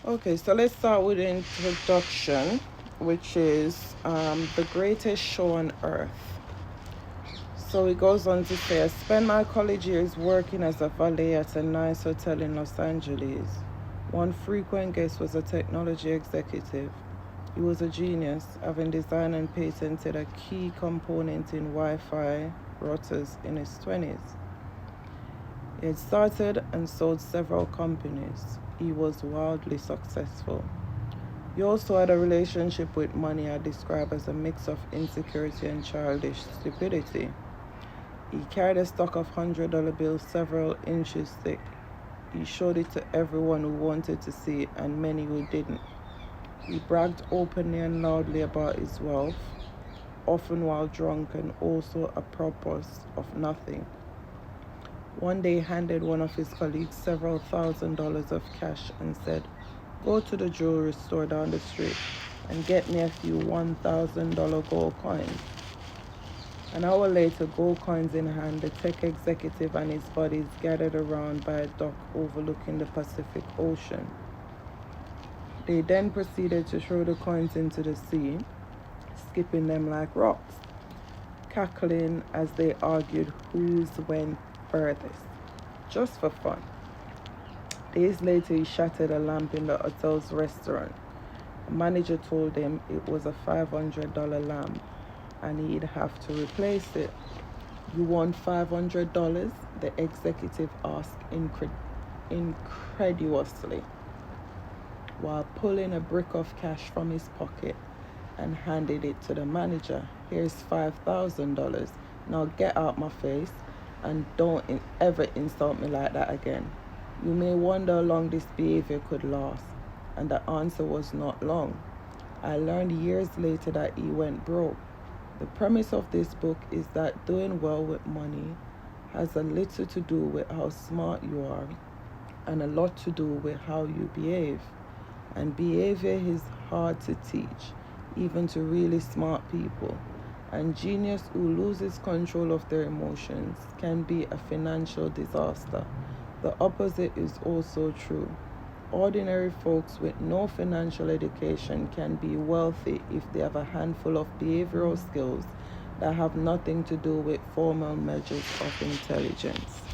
Okay, so let's start with the introduction, which is the greatest show on earth. So it goes on to say, I spent my college years working as a valet at a nice hotel in Los Angeles. One frequent guest was a technology executive. He was a genius, having designed and patented a key component in Wi-Fi routers in his 20s. He had started and sold several companies. He was wildly successful. He also had a relationship with money I describe as a mix of insecurity and childish stupidity. He carried a stock of $100 bills several inches thick. He showed it to everyone who wanted to see it and many who didn't. He bragged openly and loudly about his wealth, often while drunk and also a purpose of nothing. One day he handed one of his colleagues several $1,000s of cash and said, "Go to the jewelry store down the street and get me a few $1,000 gold coins." An hour later, gold coins in hand, the tech executive and his buddies gathered around by a dock overlooking the Pacific Ocean. They then proceeded to throw the coins into the sea, skipping them like rocks, cackling as they argued whose went furthest, just for fun. Days later, he shattered a lamp in the hotel's restaurant. A manager told him it was a $500 lamp and he'd have to replace it. "You want $500? The executive asked incredulously, while pulling a brick of cash from his pocket and handed it to the manager. "Here's $5,000. Now get out my face and don't ever insult me like that again." You may wonder how long this behavior could last, and the answer was not long. I learned years later that he went broke. The premise of this book is that doing well with money has a little to do with how smart you are and a lot to do with how you behave. And behavior is hard to teach, even to really smart people. And genius who loses control of their emotions can be a financial disaster. The opposite is also true. Ordinary folks with no financial education can be wealthy if they have a handful of behavioral skills that have nothing to do with formal measures of intelligence.